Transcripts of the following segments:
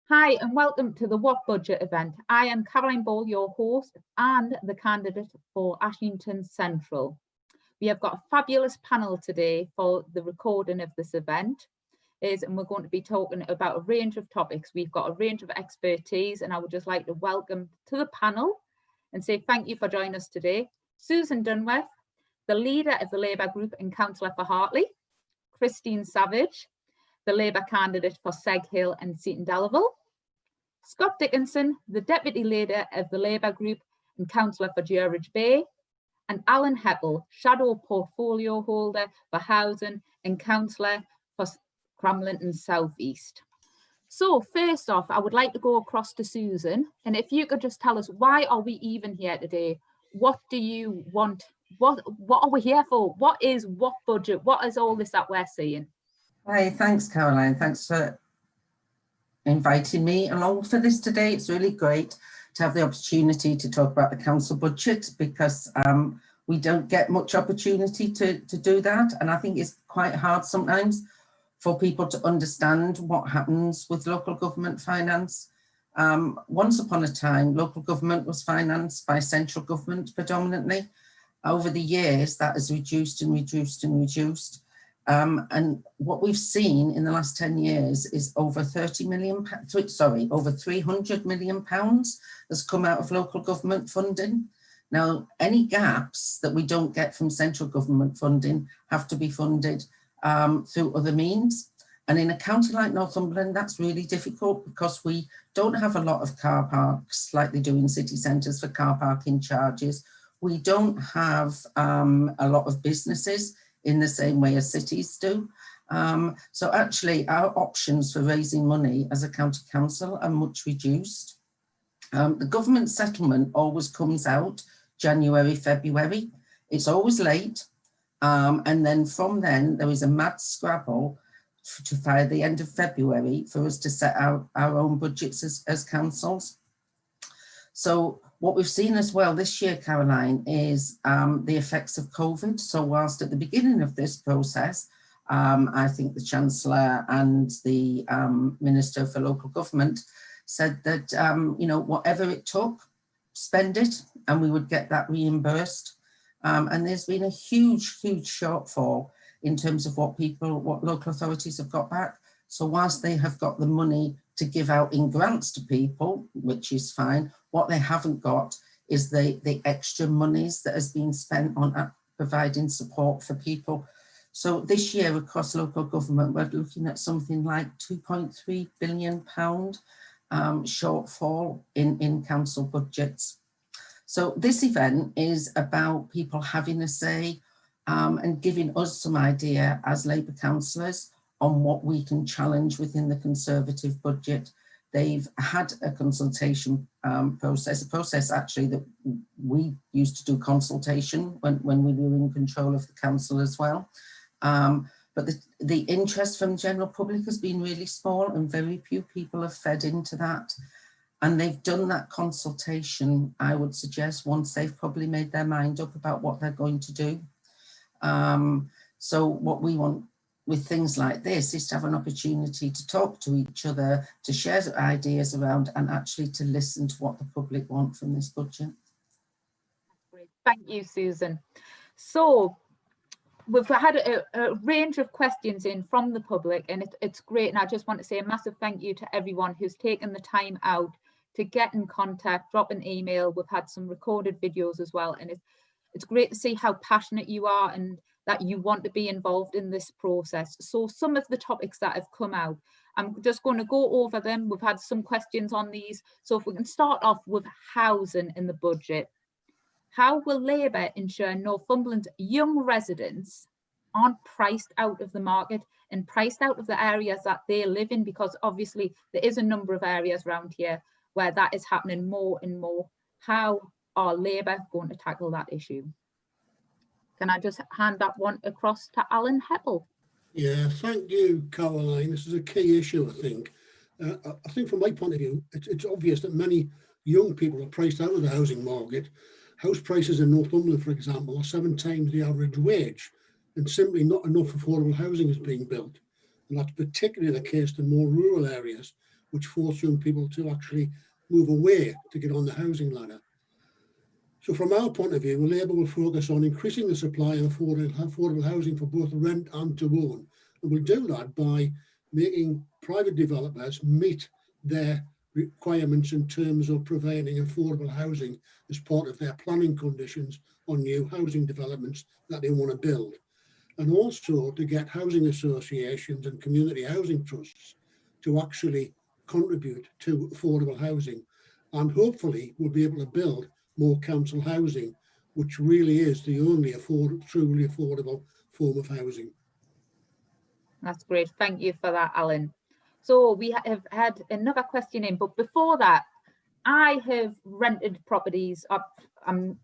Hi and welcome to the What Budget event. I am Caroline Ball, your host and the candidate for Ashington Central. We have got a fabulous panel today for the recording of this event, and we're going to be talking about a range of topics. We've got a range of expertise, and I would just like to welcome to the panel and say thank you for joining us today. Susan Dunworth, the leader of the Labour group and councillor for Hartley. Christine Savage, the Labour candidate for Seg Hill and Seaton Delaval. Scott Dickinson, the deputy leader of the Labour group and councillor for George Bay. And Alan Heppel, shadow portfolio holder for housing and councillor for Cramlinton South East. So first off, I would like to go across to Susan, and if you could just tell us, why are we even here today? What do you want? What are we here for? What is What Budget? What is all this that we're seeing? Hi, thanks Caroline. Thanks for inviting me along for this today. It's really great to have the opportunity to talk about the council budget because we don't get much opportunity to do that. And I think it's quite hard sometimes for people to understand what happens with local government finance. Once upon a time, local government was financed by central government predominantly. Over the years, that has reduced and reduced and reduced. And what we've seen in the last 10 years is over £300 million has come out of local government funding. Now, any gaps that we don't get from central government funding have to be funded through other means. And in a county like Northumberland, that's really difficult because we don't have a lot of car parks like they do in city centres for car parking charges. We don't have a lot of businesses in the same way as cities do. So actually our options for raising money as a county council are much reduced. The government settlement always comes out January, February. It's always late. And then from then there is a mad scrabble by the end of February for us to set out our own budgets as councils. So what we've seen as well this year, Caroline, is the effects of COVID. So whilst at the beginning of this process, I think the Chancellor and the Minister for Local Government said that, whatever it took, spend it, and we would get that reimbursed. And there's been a huge, huge shortfall in terms of what local authorities have got back. So whilst they have got the money to give out in grants to people, which is fine, what they haven't got is the extra monies that has been spent on providing support for people. So this year across local government, we're looking at something like £2.3 billion shortfall in council budgets. So this event is about people having a say and giving us some idea as Labour councillors on what we can challenge within the Conservative budget. They've had a consultation process, a process actually that we used to do consultation when we were in control of the council as well. But the interest from the general public has been really small and very few people have fed into that. And they've done that consultation, I would suggest, once they've probably made their mind up about what they're going to do. So what we want with things like this is to have an opportunity to talk to each other, to share ideas around, and actually to listen to what the public want from this budget. Great. Thank you, Susan. So we've had a range of questions in from the public, and it's great. And I just want to say a massive thank you to everyone who's taken the time out to get in contact, drop an email. We've had some recorded videos as well, and it's great to see how passionate you are and that you want to be involved in this process. So some of the topics that have come out, I'm just going to go over them. We've had some questions on these. So if we can start off with housing in the budget. How will Labour ensure Northumberland's young residents aren't priced out of the market and priced out of the areas that they live in? Because obviously there is a number of areas around here where that is happening more and more. How are Labour going to tackle that issue? Can I just hand that one across to Alan Heppel? Yeah, thank you, Caroline. This is a key issue, I think. I think from my point of view, it's obvious that many young people are priced out of the housing market. House prices in Northumberland, for example, are 7 times the average wage, and simply not enough affordable housing is being built. And that's particularly the case in more rural areas which force young people to actually move away to get on the housing ladder. So from our point of view, Labour will focus on increasing the supply of affordable housing for both rent and to own. And we'll do that by making private developers meet their requirements in terms of providing affordable housing as part of their planning conditions on new housing developments that they want to build. And also to get housing associations and community housing trusts to actually contribute to affordable housing. And hopefully we'll be able to build more council housing, which really is the only truly affordable form of housing. That's great. Thank you for that, Alan. So we have had another question in, but before that, I have rented properties.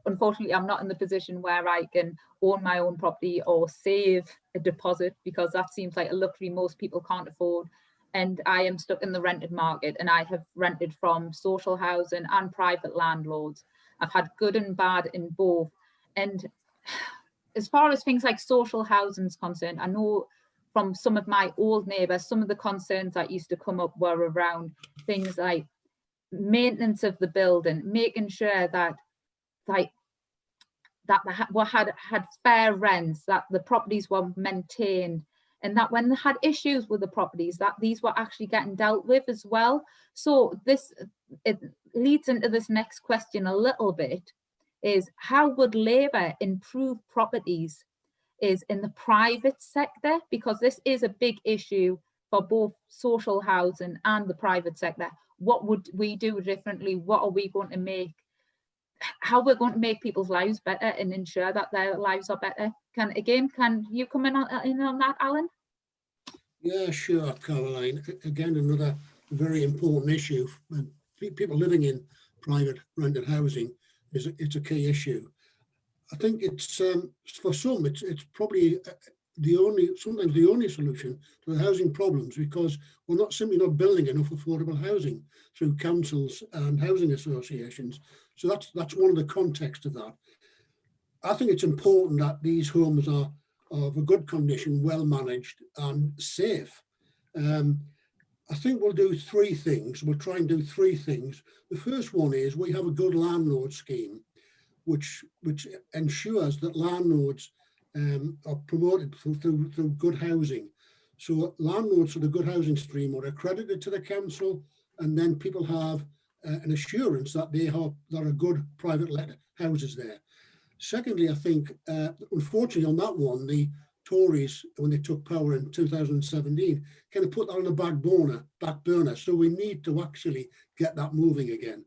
Unfortunately, I'm not in the position where I can own my own property or save a deposit, because that seems like a luxury most people can't afford. And I am stuck in the rented market, and I have rented from social housing and private landlords. I've had good and bad in both. And as far as things like social housing is concerned, I know from some of my old neighbours, some of the concerns that used to come up were around things like maintenance of the building, making sure that had fair rents, that the properties were maintained, and that when they had issues with the properties, that these were actually getting dealt with as well. So it leads into this next question a little bit, is how would Labour improve properties is in the private sector? Because this is a big issue for both social housing and the private sector. What would we do differently? What are we going to make? How we're going to make people's lives better and ensure that their lives are better? Can you come in on that, Alan? Yeah, sure, Caroline. Again, another very important issue. People living in private rented housing it's a key issue. I think it's for some it's probably sometimes the only solution to the housing problems, because we're simply not building enough affordable housing through councils and housing associations. So that's one of the context of that. I think it's important that these homes are of a good condition, well managed and safe. I think we'll do three things. We'll try and do three things. The first one is we have a good landlord scheme, which ensures that landlords are promoted through good housing. So landlords for the good housing stream are accredited to the council, and then people have an assurance that there are good private let houses there. Secondly, I think, unfortunately on that one, the Tories, when they took power in 2017, kind of put that on the back burner. So we need to actually get that moving again.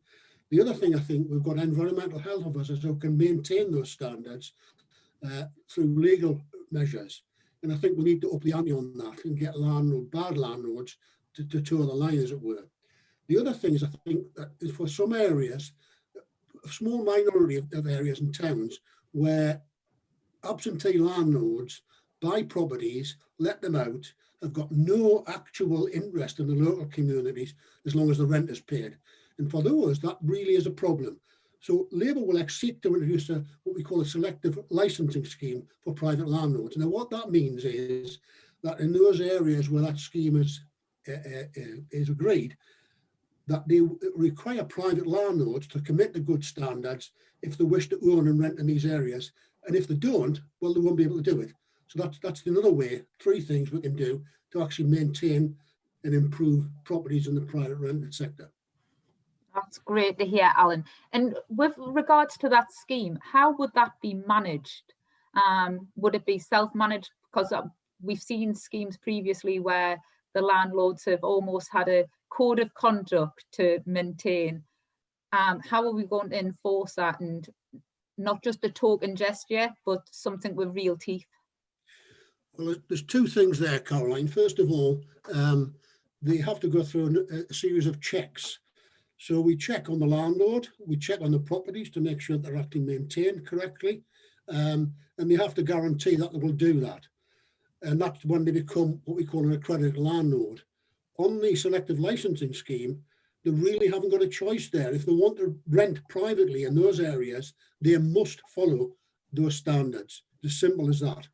The other thing, I think we've got environmental health officers who can maintain those standards through legal measures. And I think we need to up the ante on that and get bad landlords to toe the line, as it were. The other thing is, I think that for some areas, a small minority of areas and towns where absentee landlords buy properties, let them out, have got no actual interest in the local communities as long as the rent is paid. And for those, that really is a problem. So Labour will seek to introduce what we call a selective licensing scheme for private landlords. Now, what that means is that in those areas where that scheme is agreed, that they require private landlords to commit to good standards if they wish to own and rent in these areas. And if they don't, well, they won't be able to do it. So that's another way, three things we can do to actually maintain and improve properties in the private rented sector. That's great to hear, Alan. And with regards to that scheme, how would that be managed? Would it be self-managed? Because we've seen schemes previously where the landlords have almost had a code of conduct to maintain. How are we going to enforce that, and not just a token gesture, but something with real teeth? Well, there's two things there, Caroline. First of all, they have to go through a series of checks. So we check on the landlord, we check on the properties to make sure they're actually maintained correctly, and they have to guarantee that they will do that. And that's when they become what we call an accredited landlord. On the selective licensing scheme, they really haven't got a choice there. If they want to rent privately in those areas, they must follow those standards. As simple as that.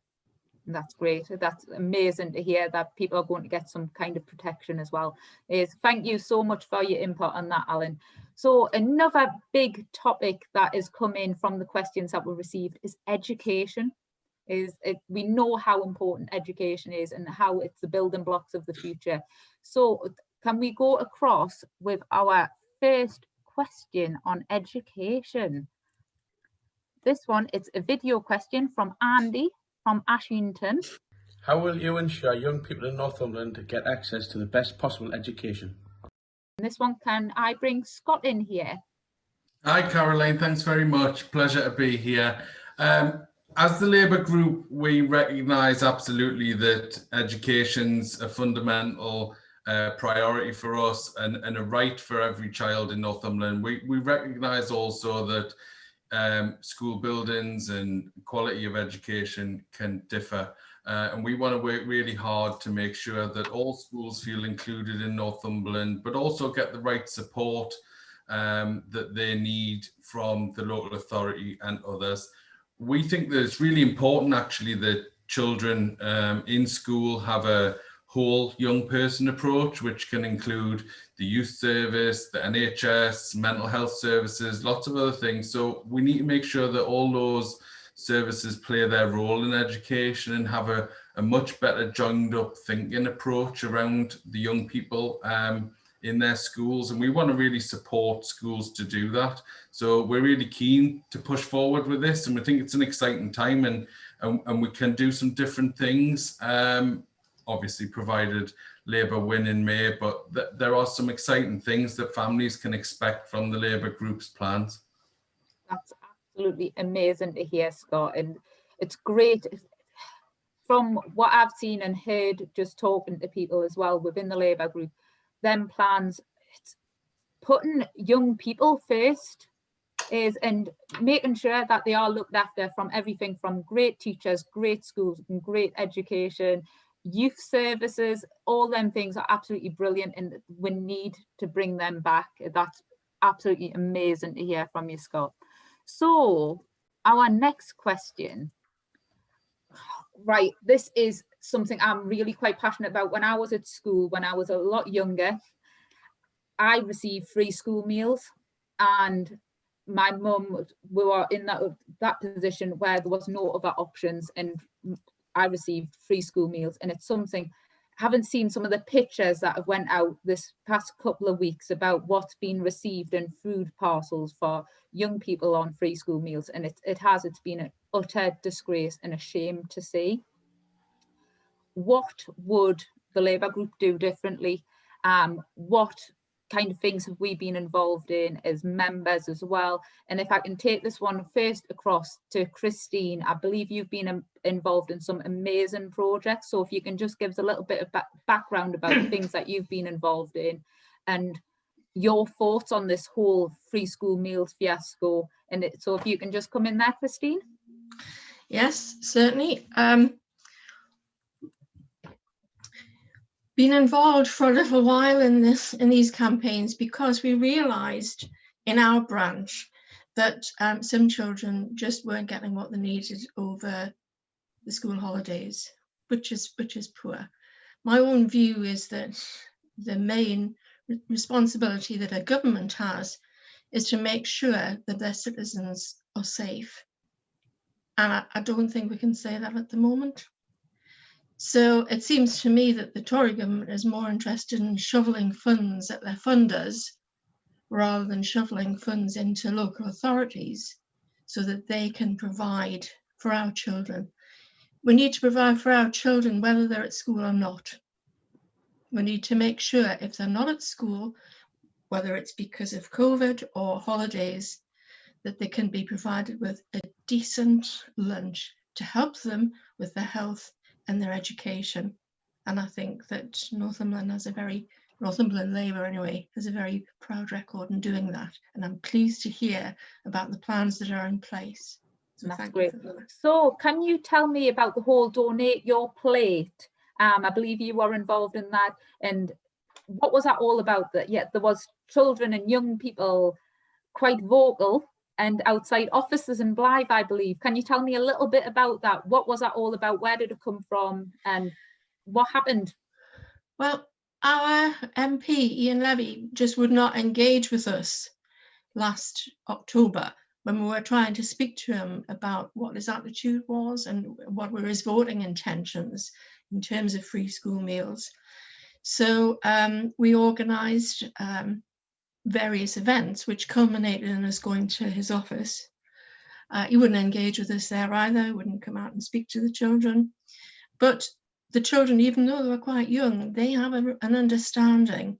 That's great. That's amazing to hear that people are going to get some kind of protection as well. Thank you so much for your input on that, Alan. So another big topic that is coming from the questions that we received is education. We know how important education is and how it's the building blocks of the future. So can we go across with our first question on education? This one, it's a video question from Andy from Ashington. How will you ensure young people in Northumberland get access to the best possible education? And this one, can I bring Scott in here? Hi, Caroline. Thanks very much. Pleasure to be here. As the Labour group, we recognise absolutely that education's a fundamental priority for us and a right for every child in Northumberland. We recognise also that school buildings and quality of education can differ. And we want to work really hard to make sure that all schools feel included in Northumberland, but also get the right support that they need from the local authority and others. We think that it's really important actually that children in school have a whole young person approach, which can include the youth service, the NHS, mental health services, lots of other things. So we need to make sure that all those services play their role in education and have a much better joined up thinking approach around the young people in their schools. And we want to really support schools to do that. So we're really keen to push forward with this, and we think it's an exciting time and we can do some different things. Obviously provided Labour win in May, but there are some exciting things that families can expect from the Labour group's plans. That's absolutely amazing to hear, Scott, and it's great from what I've seen and heard just talking to people as well within the Labour group. Them plans, it's putting young people first and making sure that they are looked after from everything from great teachers, great schools and great education, youth services. All them things are absolutely brilliant and we need to bring them back. That's absolutely amazing to hear from you, Scott. So our next question, right, this is something I'm really quite passionate about. When I was at school, when I was a lot younger, I received free school meals, and my mum, we were in that position where there was no other options, and I received free school meals. And it's something, I haven't seen some of the pictures that have went out this past couple of weeks about what's been received in food parcels for young people on free school meals, and it's been an utter disgrace and a shame to see. What would the Labour group do differently? What kind of things have we been involved in as members as well? And if I can take this one first across to Christine, I believe you've been involved in some amazing projects. So if you can just give us a little bit of background about the things that you've been involved in and your thoughts on this whole free school meals fiasco. And so if you can just come in there, Christine. Yes, certainly. Been involved for a little while in these campaigns because we realised in our branch that some children just weren't getting what they needed over the school holidays, which is poor. My own view is that the main responsibility that a government has is to make sure that their citizens are safe, and I don't think we can say that at the moment. So it seems to me that the Tory government is more interested in shoveling funds at their funders rather than shoveling funds into local authorities so that they can provide for our children. We need to provide for our children whether they're at school or not. We need to make sure if they're not at school, whether it's because of COVID or holidays, that they can be provided with a decent lunch to help them with their health and their education. And I think that Northumberland Labour anyway, has a very proud record in doing that. And I'm pleased to hear about the plans that are in place. So that's great. So can you tell me about the whole Donate Your Plate? I believe you were involved in that. And what was that all about? That there was children and young people quite vocal and outside offices in Blythe, I believe. Can you tell me a little bit about that? What was that all about? Where did it come from? And what happened? Well, our MP, Ian Levy, just would not engage with us last October when we were trying to speak to him about what his attitude was and what were his voting intentions in terms of free school meals. So we organised various events which culminated in us going to his office. He wouldn't engage with us there either, he wouldn't come out and speak to the children. But the children, even though they were quite young, they have an understanding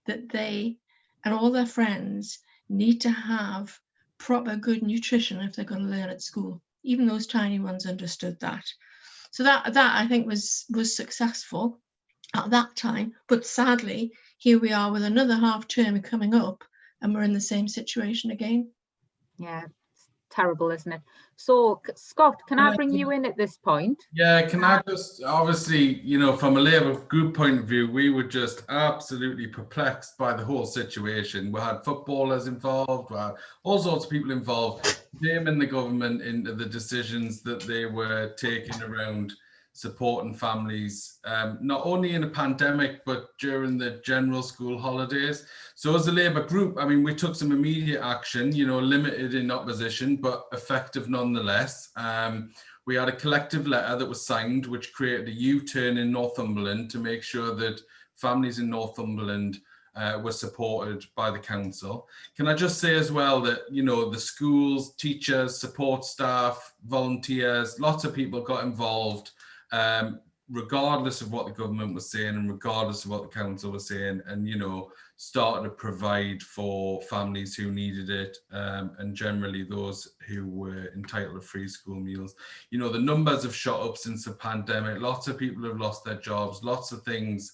that they and all their friends need to have proper good nutrition if they're going to learn at school. Even those tiny ones understood that. So that I think was successful at that time. But sadly, here we are with another half term coming up and we're in the same situation again. Yeah, it's terrible, isn't it? So Scott, can I bring you in at this point? Yeah, can I just, obviously, you know, from a Labour group point of view, we were just absolutely perplexed by the whole situation. We had footballers involved, we had all sorts of people involved, blaming the government into the decisions that they were taking around supporting families, not only in a pandemic, but during the general school holidays. So as a Labour group, I mean, we took some immediate action, you know, limited in opposition, but effective nonetheless. We had a collective letter that was signed, which created a U-turn in Northumberland to make sure that families in Northumberland were supported by the council. Can I just say as well that, you know, the schools, teachers, support staff, volunteers, lots of people got involved, regardless of what the government was saying and regardless of what the council was saying, and, you know, started to provide for families who needed it, and generally those who were entitled to free school meals. You know, the numbers have shot up since the pandemic. Lots of people have lost their jobs, lots of things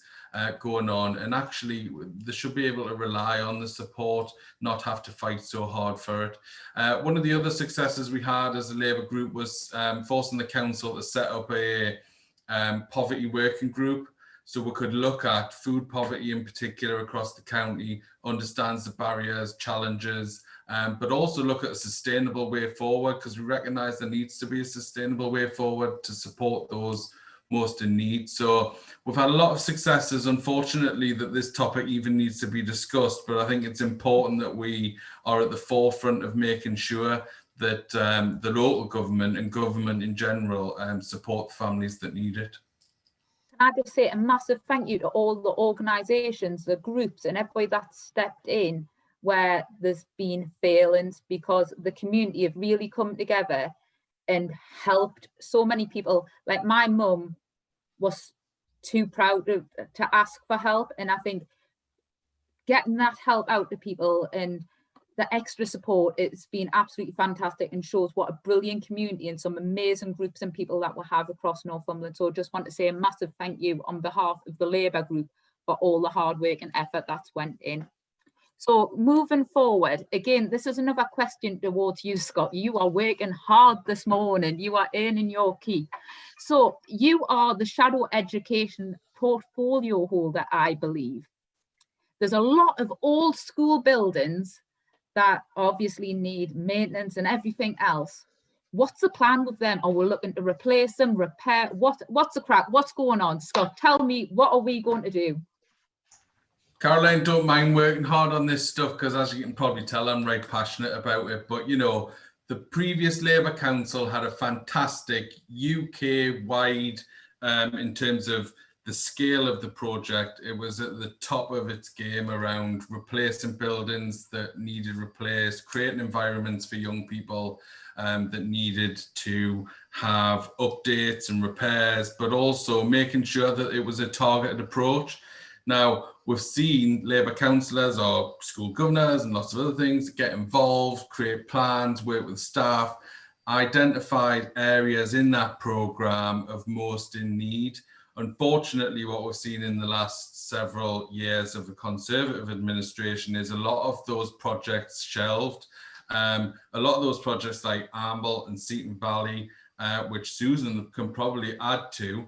going on, and actually they should be able to rely on the support, not have to fight so hard for it. One of the other successes we had as a Labour group was forcing the council to set up a poverty working group, so we could look at food poverty in particular across the county, understands the barriers, challenges, but also look at a sustainable way forward, because we recognise there needs to be a sustainable way forward to support those most in need. So we've had a lot of successes, unfortunately, that this topic even needs to be discussed, but I think it's important that we are at the forefront of making sure that the local government and government in general support families that need it. Can I just say a massive thank you to all the organisations, the groups and everybody that stepped in where there's been failings, because the community have really come together and helped so many people. Like my mum was too proud to ask for help, and I think getting that help out to people and the extra support, it's been absolutely fantastic and shows what a brilliant community and some amazing groups and people that we have across Northumberland. So I just want to say a massive thank you on behalf of the Labour group for all the hard work and effort that's went in. So moving forward, again, this is another question towards you, Scott. You are working hard this morning. You are earning your keep. So you are the shadow education portfolio holder, I believe. There's a lot of old school buildings that obviously need maintenance and everything else. What's the plan with them? Are we looking to replace them, repair? What's the crack? What's going on? Scott, tell me, what are we going to do? Caroline, don't mind working hard on this stuff, because as you can probably tell, I'm right passionate about it. But, you know, the previous Labour Council had a fantastic UK-wide, in terms of the scale of the project. It was at the top of its game around replacing buildings that needed replaced, creating environments for young people that needed to have updates and repairs, but also making sure that it was a targeted approach. Now, we've seen Labour councillors or school governors and lots of other things get involved, create plans, work with staff, identified areas in that programme of most in need. Unfortunately, what we've seen in the last several years of the Conservative administration is a lot of those projects shelved. A lot of those projects like Amble and Seaton Valley, which Susan can probably add to,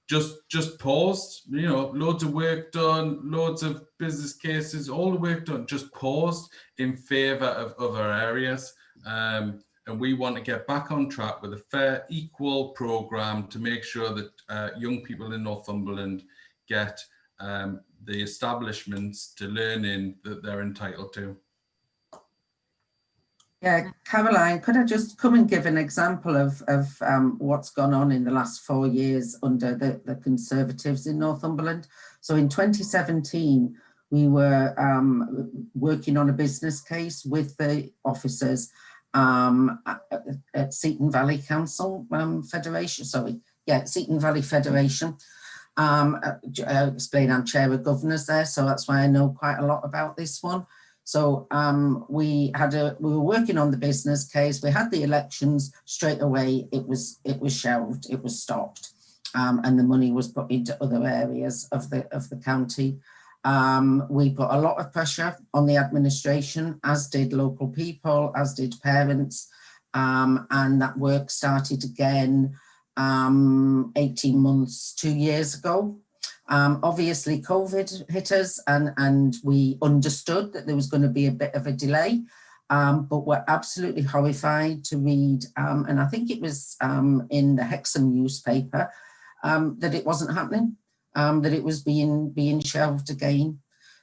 just paused. You know, loads of work done, loads of business cases, all the work done, just paused in favour of other areas. And we want to get back on track with a fair, equal programme to make sure that young people in Northumberland get the establishments to learn in that they're entitled to. Yeah, Caroline, could I just come and give an example of what's gone on in the last 4 years under the Conservatives in Northumberland? So in 2017, we were working on a business case with the officers at Seaton Valley Council Federation, Seaton Valley Federation. Explain I'm chair of governors there, so that's why I know quite a lot about this one. So we were working on the business case. We had the elections straight away. It was shelved. It was stopped, and the money was put into other areas of the county. We put a lot of pressure on the administration, as did local people, as did parents, and that work started again 18 months, 2 years ago. Obviously, COVID hit us, and we understood that there was going to be a bit of a delay, but we're absolutely horrified to read, and I think it was in the Hexham newspaper, that it wasn't happening, that it was being shelved again.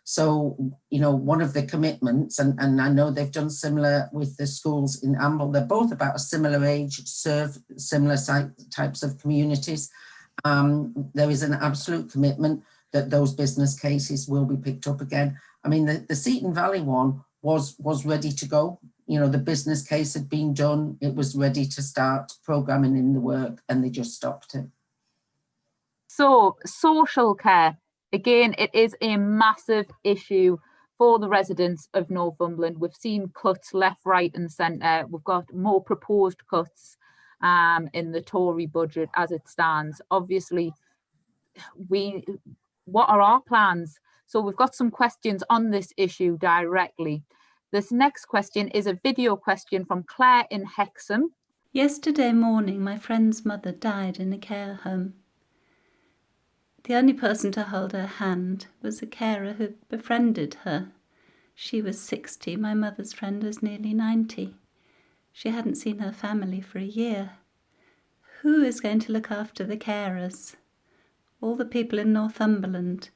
So, you know, one of the commitments, and I know they've done similar with the schools in Amble, they're both about a similar age, serve similar types of communities. There is an absolute commitment that those business cases will be picked up again. I mean, the Seaton Valley one was ready to go. You know, the business case had been done. It was ready to start programming in the work, and they just stopped it. So social care, again, it is a massive issue for the residents of Northumberland. We've seen cuts left, right and centre. We've got more proposed cuts in the Tory budget as it stands. Obviously, what are our plans? So we've got some questions on this issue directly. This next question is a video question from Claire in Hexham. Yesterday morning, my friend's mother died in a care home. The only person to hold her hand was a carer who befriended her. She was 60, my mother's friend was nearly 90. She hadn't seen her family for a year. Who is going to look after the carers? All the people in Northumberland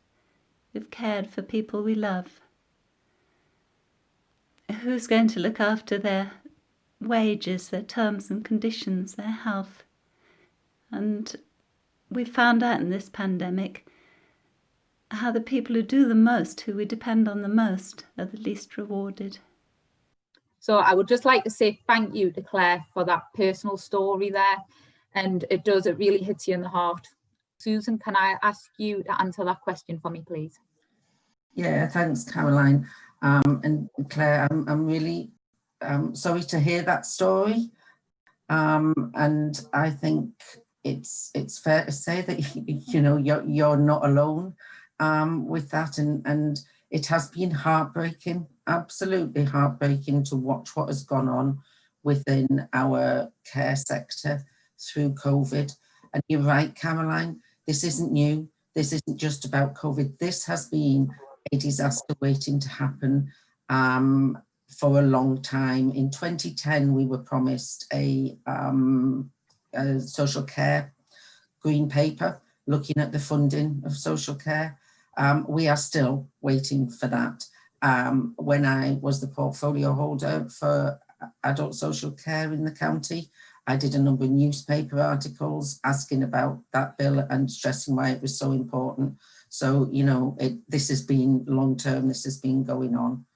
who've cared for people we love. Who's going to look after their wages, their terms and conditions, their health? And we found out in this pandemic how the people who do the most, who we depend on the most, are the least rewarded. So I would just like to say thank you to Claire for that personal story there. And it really hits you in the heart. Susan, can I ask you to answer that question for me, please? Yeah, thanks, Caroline. And Claire, I'm really sorry to hear that story. And I think it's fair to say that you know you're not alone with that, and it has been heartbreaking, absolutely heartbreaking to watch what has gone on within our care sector through COVID. And you're right, Caroline, this isn't new. This isn't just about COVID. This has been a disaster waiting to happen for a long time. In 2010, we were promised a social care green paper looking at the funding of social care. We are still waiting for that. When I was the portfolio holder for adult social care in the county, I did a number of newspaper articles asking about that bill and stressing why it was so important. So, you know, this has been long term, this has been going on.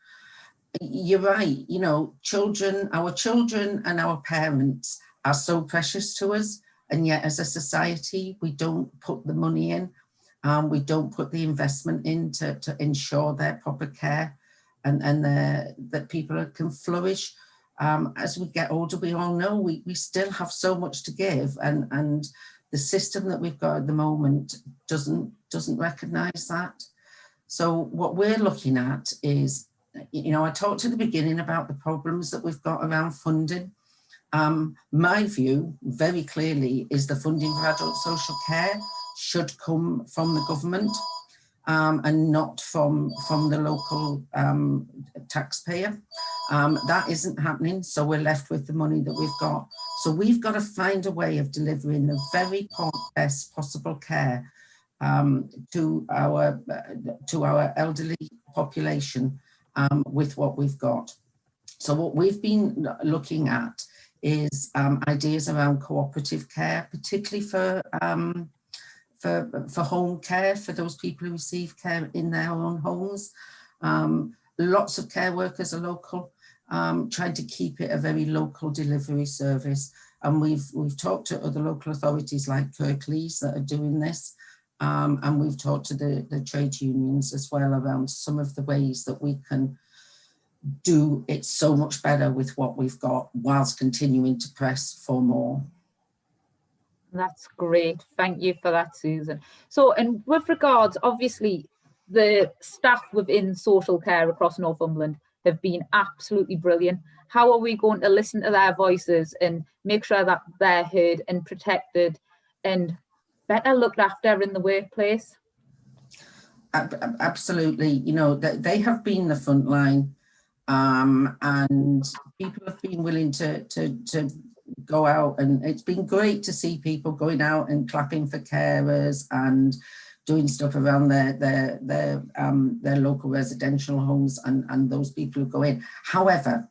You're right, you know, our children and our parents are so precious to us. And yet as a society, we don't put the money in, we don't put the investment in to ensure their proper care and that people can flourish. As we get older, we all know we still have so much to give, and the system that we've got at the moment doesn't recognise that. So what we're looking at is, you know, I talked at the beginning about the problems that we've got around funding. My view, very clearly, is the funding for adult social care should come from the government and not from the local taxpayer. That isn't happening, so we're left with the money that we've got. So we've got to find a way of delivering the very best possible care to our elderly population with what we've got. So what we've been looking at is ideas around cooperative care, particularly for home care, for those people who receive care in their own homes. Lots of care workers are local, trying to keep it a very local delivery service. And we've talked to other local authorities like Kirklees that are doing this. And we've talked to the trade unions as well around some of the ways that we can do it so much better with what we've got whilst continuing to press for more. That's great. Thank you for that, Susan. So, and with regards, obviously, the staff within social care across Northumberland have been absolutely brilliant. How are we going to listen to their voices and make sure that they're heard and protected and better looked after in the workplace? Absolutely. You know, they have been the front line, and people have been willing to go out, and it's been great to see people going out and clapping for carers and doing stuff around their local residential homes and those people who go in. However,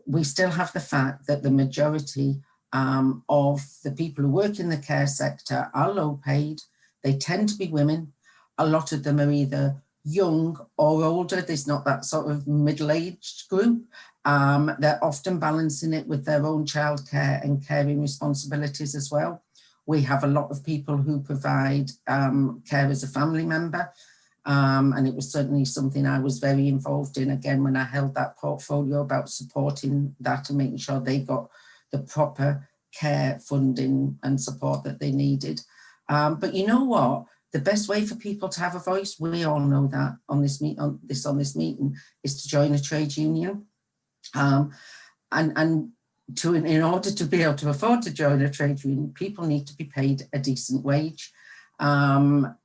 we still have the fact that the majority of the people who work in the care sector are low paid. They tend to be women. A lot of them are either young or older. There's not that sort of middle-aged group. They're often balancing it with their own childcare and caring responsibilities as well. We have a lot of people who provide care as a family member. And it was certainly something I was very involved in, again, when I held that portfolio, about supporting that and making sure they got the proper care funding and support that they needed. But you know what? The best way for people to have a voice, we all know that on this meeting, is to join a trade union. In order to be able to afford to join a trade union, people need to be paid a decent wage. And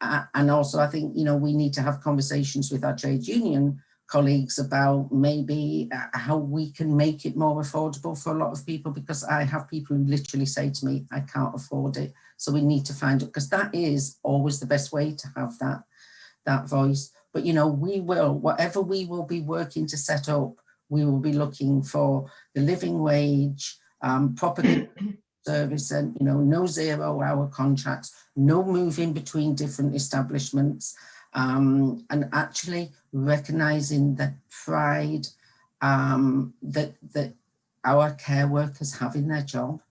also, I think, you know, we need to have conversations with our trade union colleagues about maybe how we can make it more affordable for a lot of people, because I have people who literally say to me, I can't afford it. So we need to find it, because that is always the best way to have that voice. But, you know, we will, whatever we will be working to set up, we will be looking for the living wage, proper service, and, you know, no 0-hour contracts, no moving between different establishments, and actually recognising the pride that our care workers have in their job.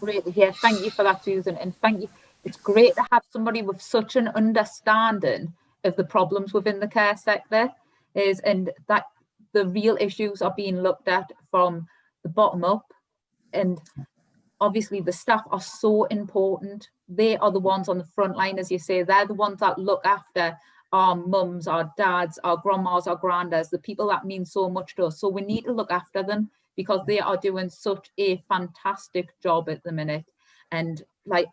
Great to hear. Thank you for that, Susan, and thank you. It's great to have somebody with such an understanding of the problems within the care sector, and that the real issues are being looked at from the bottom up. And obviously the staff are so important. They are the ones on the front line, as you say. They're the ones that look after our mums, our dads, our grandmas, our granddads, the people that mean so much to us. So we need to look after them, because they are doing such a fantastic job at the minute. And like,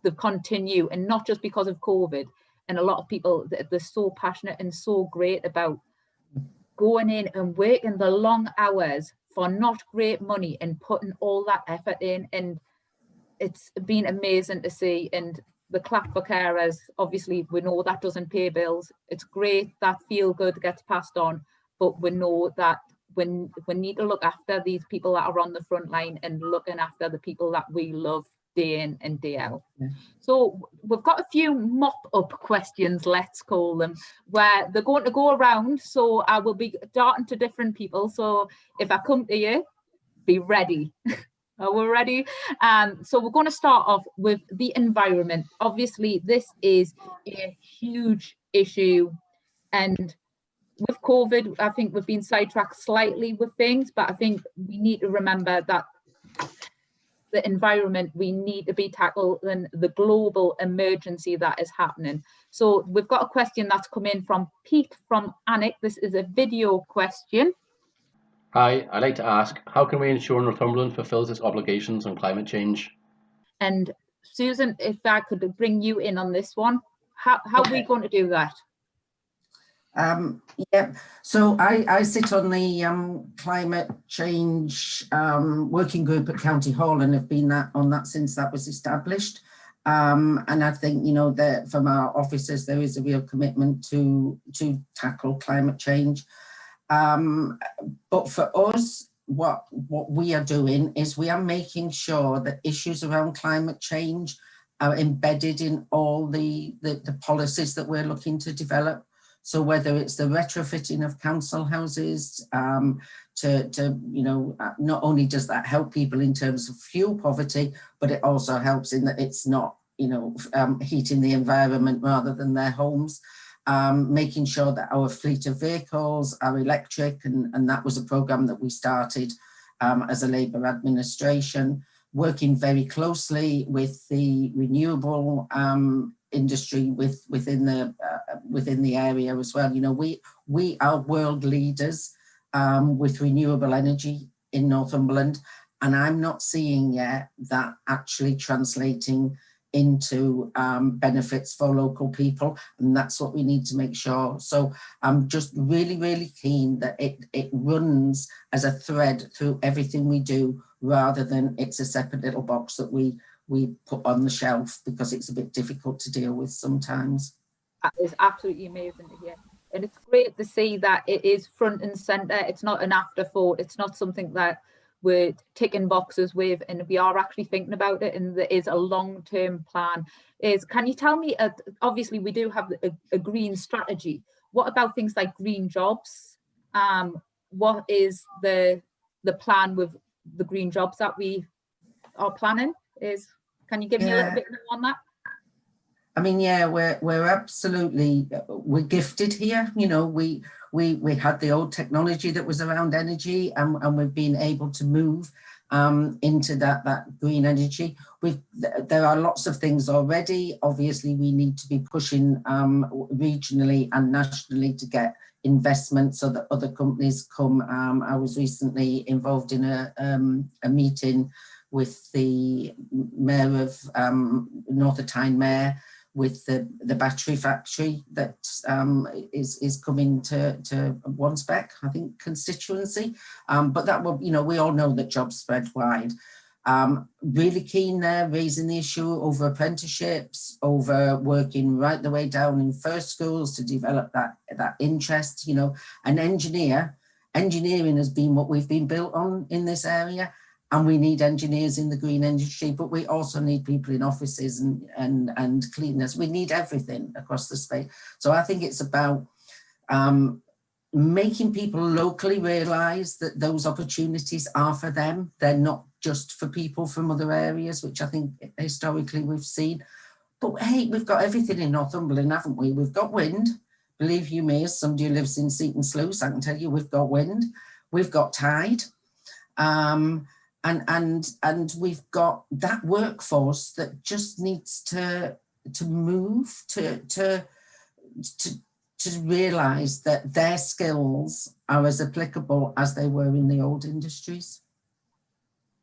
they continue, and not just because of COVID. And a lot of people, they're so passionate and so great about going in and working the long hours for not great money and putting all that effort in. And it's been amazing to see. And the clap for carers, obviously we know that doesn't pay bills. It's great that feel good gets passed on, but we know that when we need to look after these people that are on the front line and looking after the people that we love day in and day out. Yeah. So we've got a few mop-up questions, let's call them, where they're going to go around. So I will be darting to different people. So if I come to you, be ready. Are we ready? So we're going to start off with the environment. Obviously, this is a huge issue, and with COVID, I think we've been sidetracked slightly with things, but I think we need to remember that the environment, we need to be tackling the global emergency that is happening. So we've got a question that's come in from Pete from Annick. This is a video question. Hi, I'd like to ask, how can we ensure Northumberland fulfills its obligations on climate change? And Susan, if I could bring you in on this one, how are we going to do that? Yeah, so I sit on the climate change working group at County Hall and have been on that since that was established. And I think, you know, that from our officers, there is a real commitment to tackle climate change. But for us, what we are doing is we are making sure that issues around climate change are embedded in all the policies that we're looking to develop. So whether it's the retrofitting of council houses, to you know, not only does that help people in terms of fuel poverty, but it also helps in that it's not, you know, heating the environment rather than their homes. Making sure that our fleet of vehicles are electric, and that was a programme that we started as a Labour administration, working very closely with the renewable industry within the area as well. You know, we are world leaders with renewable energy in Northumberland, and I'm not seeing yet that actually translating into benefits for local people, and that's what we need to make sure. So I'm just really keen that it runs as a thread through everything we do, rather than it's a separate little box that we put on the shelf, because it's a bit difficult to deal with sometimes. That is absolutely amazing to hear. And it's great to see that it is front and centre. It's not an afterthought. It's not something that we're ticking boxes with, and we are actually thinking about it, and there is a long-term plan. Can you tell me, obviously we do have a green strategy. What about things like green jobs? What is the plan with the green jobs that we are planning? Can you give me a little bit more on that? I mean, yeah, we're absolutely, we're gifted here. You know, we had the old technology that was around energy, and we've been able to move into that green energy. There are lots of things already. Obviously, we need to be pushing regionally and nationally to get investment so that other companies come. I was recently involved in a meeting with the mayor of Northumberland Mayor, with the battery factory that is coming to Wandsbeck, I think, constituency. But that will, you know, we all know that jobs spread wide. Really keen there, raising the issue over apprenticeships, over working right the way down in first schools to develop that interest. You know, engineering has been what we've been built on in this area. And we need engineers in the green industry, but we also need people in offices and cleaners. We need everything across the space. So I think it's about making people locally realise that those opportunities are for them. They're not just for people from other areas, which I think historically we've seen. But hey, we've got everything in Northumberland, haven't we? We've got wind. Believe you me, as somebody who lives in Seaton Sluice, I can tell you we've got wind. We've got tide. And we've got that workforce that just needs to move to realise that their skills are as applicable as they were in the old industries.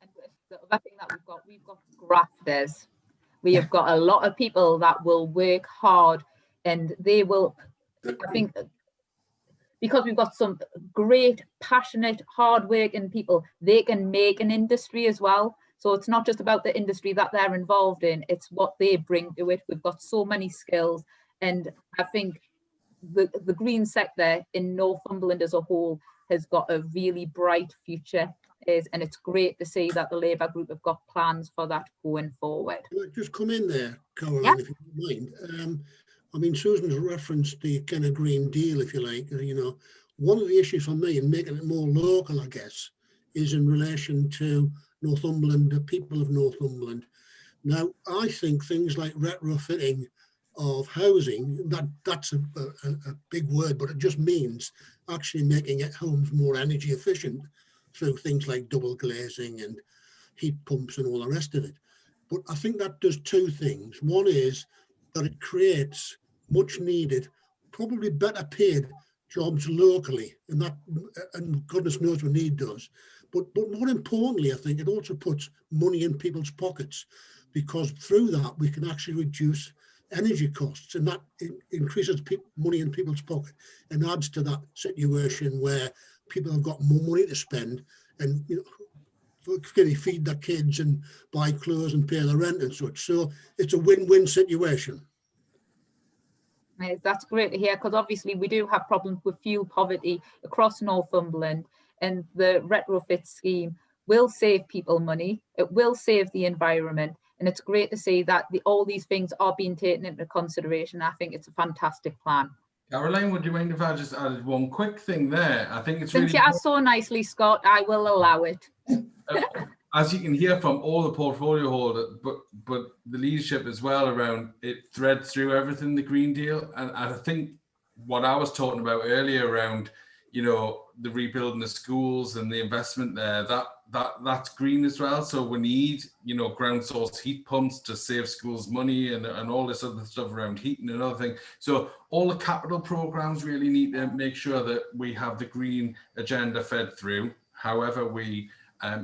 And the other thing that we've got grafters. We have got a lot of people that will work hard, and they will, I think, because we've got some great, passionate, hard-working people, they can make an industry as well. So it's not just about the industry that they're involved in, it's what they bring to it. We've got so many skills. And I think the green sector in Northumberland as a whole has got a really bright future. And it's great to see that the Labour group have got plans for that going forward. Can I just come in there, Caroline, if you don't mind? I mean, Susan's referenced the kind of Green Deal, if you like. You know, one of the issues for me in making it more local, I guess, is in relation to Northumberland, the people of Northumberland. Now, I think things like retrofitting of housing, that's a big word, but it just means actually making it homes more energy efficient through things like double glazing and heat pumps and all the rest of it. But I think that does two things. One is that it creates much needed, probably better paid jobs locally, and goodness knows what need does. But more importantly, I think it also puts money in people's pockets, because through that we can actually reduce energy costs, and that increases money in people's pocket and adds to that situation where people have got more money to spend, and feed their kids and buy clothes and pay their rent and such. So it's a win-win situation. That's great to hear, because obviously we do have problems with fuel poverty across Northumberland, and the retrofit scheme will save people money, it will save the environment, and it's great to see that all these things are being taken into consideration. I think it's a fantastic plan. Caroline, would you mind if I just added one quick thing there? I think it's Since really you asked so nicely, Scott, I will allow it. As you can hear from all the portfolio holders, but the leadership as well around it threads through everything, the Green Deal. And I think what I was talking about earlier around, the rebuilding the schools and the investment there, that's green as well. So we need, ground source heat pumps to save schools money and all this other stuff around heating and other thing. So all the capital programs really need to make sure that we have the green agenda fed through, however we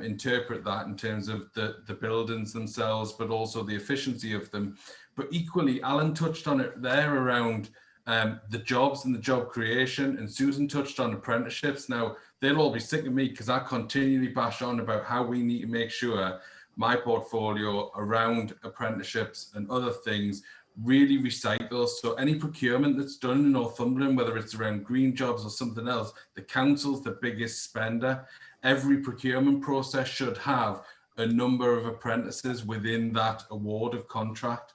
interpret that in terms of the buildings themselves, but also the efficiency of them. But equally, Alan touched on it there around the jobs and the job creation, and Susan touched on apprenticeships. Now, they'll all be sick of me because I continually bash on about how we need to make sure my portfolio around apprenticeships and other things really recycles. So any procurement that's done in Northumberland, whether it's around green jobs or something else, the council's the biggest spender. Every procurement process should have a number of apprentices within that award of contract,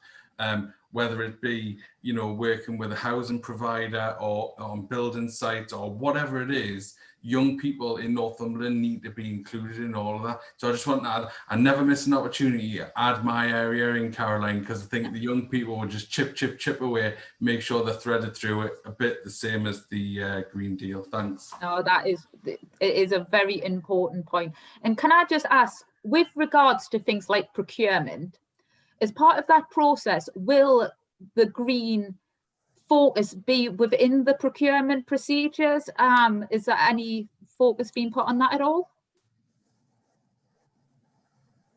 whether it be, working with a housing provider or on building sites or whatever it is. Young people in Northumberland need to be included in all of that. So I just want to add, I never miss an opportunity to add my area in, Caroline, because I think the young people will just chip away, make sure they're threaded through it a bit the same as the Green Deal. Thanks. No, it is a very important point. And can I just ask, with regards to things like procurement, as part of that process, will the green focus be within the procurement procedures? Is there any focus being put on that at all?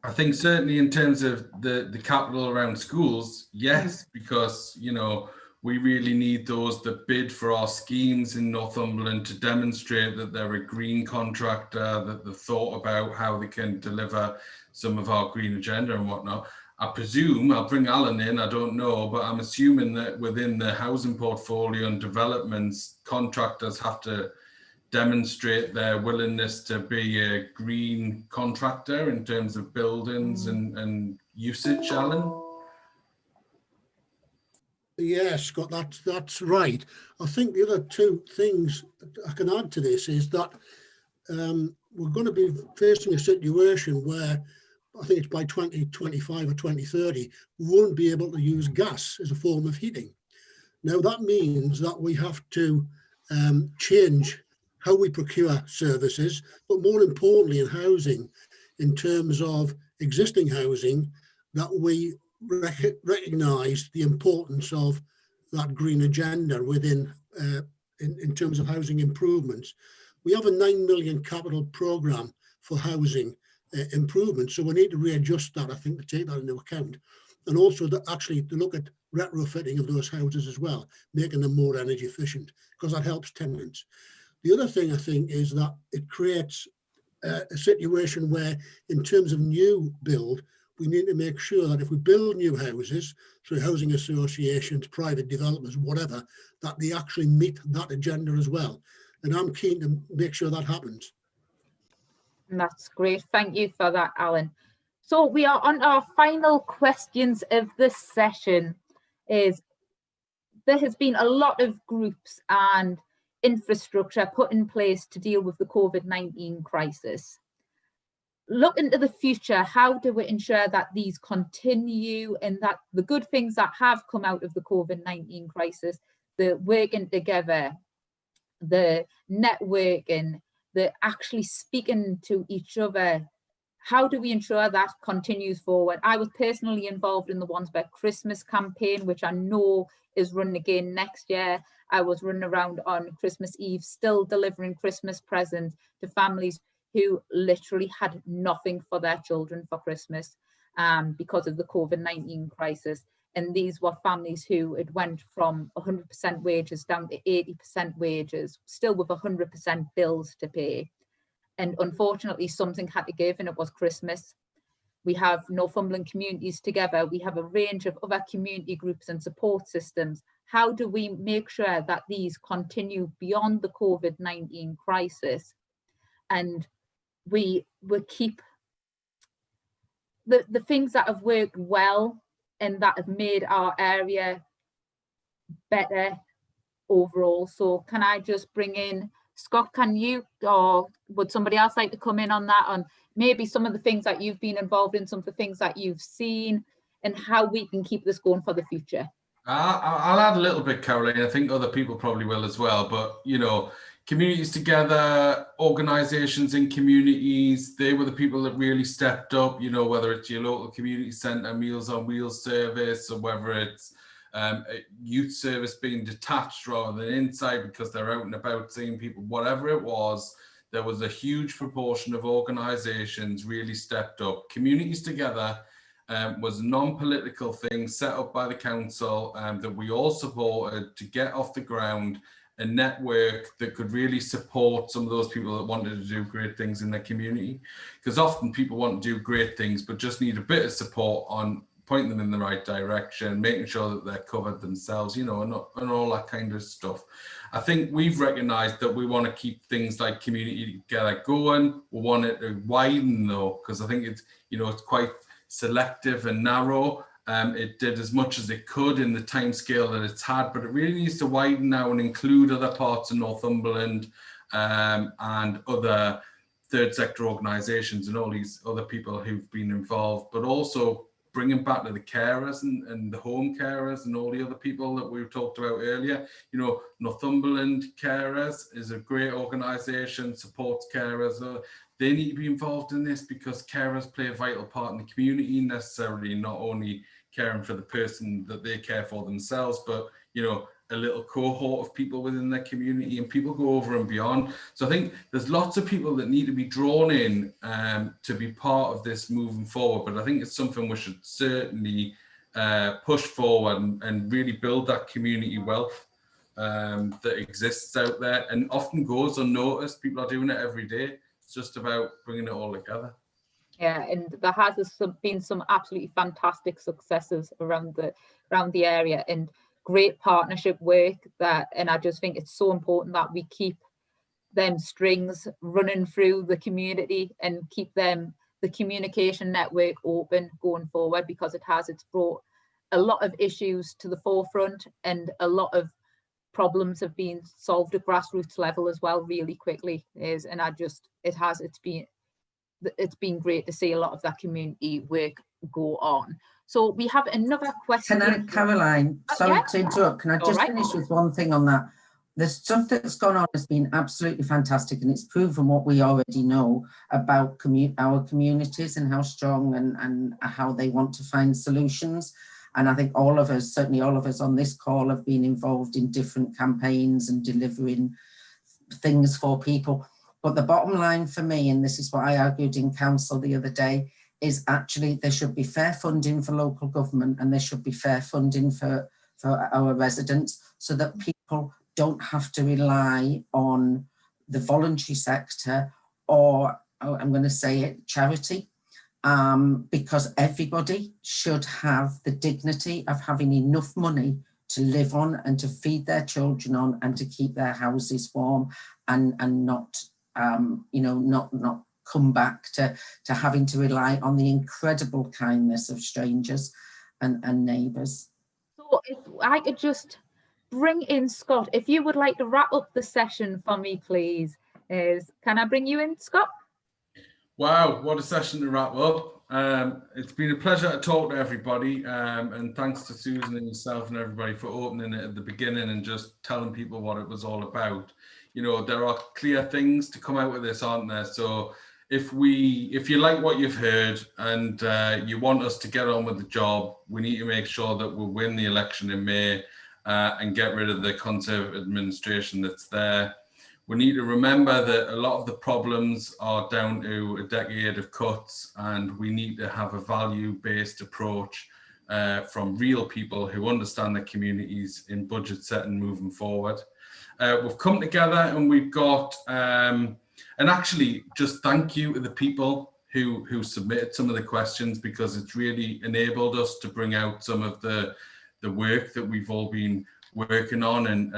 I think certainly in terms of the capital around schools, yes, because, we really need those that bid for our schemes in Northumberland to demonstrate that they're a green contractor, that they've thought about how they can deliver some of our green agenda and whatnot. I presume, I'll bring Alan in, I don't know, but I'm assuming that within the housing portfolio and developments, contractors have to demonstrate their willingness to be a green contractor in terms of buildings and usage, Alan? Yes, Scott, that's right. I think the other two things I can add to this is that we're going to be facing a situation where I think it's by 2025 or 2030, we won't be able to use gas as a form of heating. Now, that means that we have to change how we procure services, but more importantly in housing, in terms of existing housing, that we recognise the importance of that green agenda within, in terms of housing improvements. We have a 9 million capital programme for housing improvement. So we need to readjust that, I think, to take that into account. And also to actually to look at retrofitting of those houses as well, making them more energy efficient, because that helps tenants. The other thing I think is that it creates a situation where, in terms of new build, we need to make sure that if we build new houses through housing associations, private developers, whatever, that they actually meet that agenda as well. And I'm keen to make sure that happens. That's great. Thank you for that, Alan. So we are on our final questions of this session. There has been a lot of groups and infrastructure put in place to deal with the COVID-19 crisis. Looking to the future, how do we ensure that these continue and that the good things that have come out of the COVID-19 crisis, the working together, the networking, the actually speaking to each other, how do we ensure that continues forward? I was personally involved in the Once Better Christmas campaign, which I know is running again next year. I was running around on Christmas Eve, still delivering Christmas presents to families who literally had nothing for their children for Christmas. because of the COVID-19 crisis. And these were families who had went from 100% wages down to 80% wages, still with 100% bills to pay. And unfortunately, something had to give, and it was Christmas. We have Northumberland Communities Together. We have a range of other community groups and support systems. How do we make sure that these continue beyond the COVID-19 crisis? And we keep the things that have worked well and that have made our area better overall. So can I just bring in Scott? Can you, or would somebody else like to come in on that, on maybe some of the things that you've been involved in, some of the things that you've seen, and how we can keep this going for the future? I'll add a little bit, Caroline. I think other people probably will as well. But, you know, Communities Together, organisations in communities, they were the people that really stepped up, you know, whether it's your local community centre, Meals on Wheels service, or whether it's a youth service being detached rather than inside because they're out and about seeing people, whatever it was, there was a huge proportion of organisations really stepped up. Communities Together was a non-political thing set up by the council that we all supported to get off the ground a network that could really support some of those people that wanted to do great things in their community. Because often people want to do great things, but just need a bit of support on pointing them in the right direction, making sure that they're covered themselves, you know, and all that kind of stuff. I think we've recognised that we want to keep things like Community Together going. We want it to widen though, because I think it's, you know, it's quite selective and narrow. It did as much as it could in the time scale that it's had, but it really needs to widen now and include other parts of Northumberland and other third sector organisations and all these other people who've been involved, but also bringing back to the carers and the home carers and all the other people that we've talked about earlier. You know, Northumberland Carers is a great organisation, supports carers. They need to be involved in this because carers play a vital part in the community, necessarily not only caring for the person that they care for themselves, but, you know, a little cohort of people within their community, and people go over and beyond. So I think there's lots of people that need to be drawn in to be part of this moving forward. But I think it's something we should certainly push forward and really build that community wealth that exists out there and often goes unnoticed. People are doing it every day. It's just about bringing it all together. Yeah, and there has been some absolutely fantastic successes around the area and great partnership work and I just think it's so important that we keep them strings running through the community and keep the communication network open going forward, because it's brought a lot of issues to the forefront and a lot of problems have been solved at grassroots level as well really quickly. It's been great to see a lot of that community work go on. So we have another question. Can I, Caroline, sorry to interrupt, can I just finish with one thing on that? The stuff that's gone on has been absolutely fantastic, and it's proven what we already know about our communities and how strong and how they want to find solutions. And I think all of us, certainly all of us on this call, have been involved in different campaigns and delivering things for people. But the bottom line for me, and this is what I argued in council the other day, is actually there should be fair funding for local government and there should be fair funding for our residents, so that people don't have to rely on the voluntary sector or, I'm going to say it, charity, because everybody should have the dignity of having enough money to live on and to feed their children on and to keep their houses warm and not not come back to having to rely on the incredible kindness of strangers and neighbours. So if I could just bring in Scott, if you would like to wrap up the session for me, please. Can I bring you in, Scott? Wow, what a session to wrap up. It's been a pleasure to talk to everybody, and thanks to Susan and yourself and everybody for opening it at the beginning and just telling people what it was all about. You know, there are clear things to come out of this, aren't there? So if you like what you've heard and you want us to get on with the job, we need to make sure that we'll win the election in May and get rid of the Conservative administration that's there. We need to remember that a lot of the problems are down to a decade of cuts, and we need to have a value-based approach from real people who understand their communities in budget setting moving forward. We've come together and we've got, and actually just thank you to the people who submitted some of the questions, because it's really enabled us to bring out some of the work that we've all been working on, and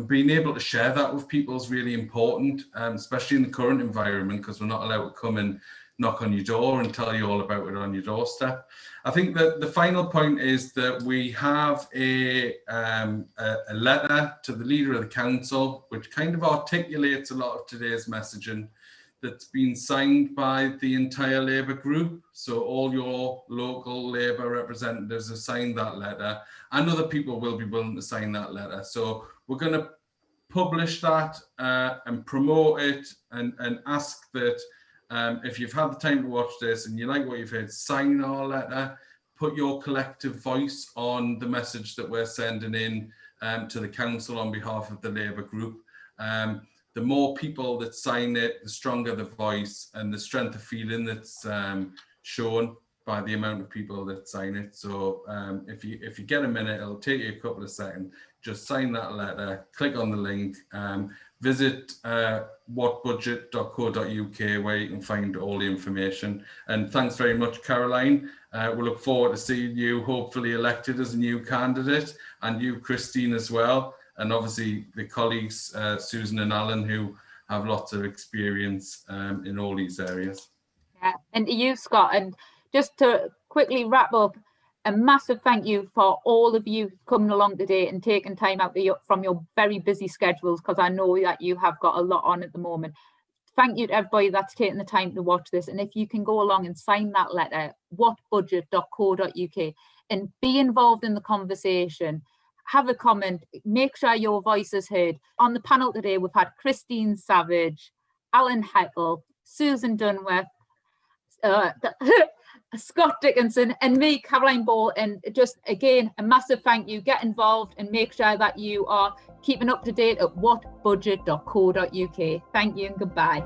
being able to share that with people is really important, especially in the current environment, because we're not allowed to come and knock on your door and tell you all about it on your doorstep. I think that the final point is that we have a letter to the leader of the council, which kind of articulates a lot of today's messaging, that's been signed by the entire Labour group. So all your local Labour representatives have signed that letter, and other people will be willing to sign that letter. So we're going to publish that and promote it, and ask that if you've had the time to watch this and you like what you've heard, sign our letter, put your collective voice on the message that we're sending in to the council on behalf of the Labour group. The more people that sign it, the stronger the voice and the strength of feeling that's shown by the amount of people that sign it. So if you get a minute, it'll take you a couple of seconds. Just sign that letter, click on the link, visit whatbudget.co.uk, where you can find all the information. And thanks very much, Caroline. We look forward to seeing you hopefully elected as a new candidate, and you, Christine, as well. And obviously the colleagues, Susan and Alan, who have lots of experience in all these areas. Yeah, and to you, Scott. And just to quickly wrap up, a massive thank you for all of you coming along today and taking time out from your very busy schedules, because I know that you have got a lot on at the moment. Thank you to everybody that's taken the time to watch this. And if you can go along and sign that letter, whatbudget.co.uk, and be involved in the conversation. Have a comment, make sure your voice is heard. On the panel today, we've had Christine Savage, Alan Heckle, Susan Dunworth, Scott Dickinson, and me, Caroline Ball. And just again, a massive thank you. Get involved and make sure that you are keeping up to date at whatbudget.co.uk. Thank you and goodbye.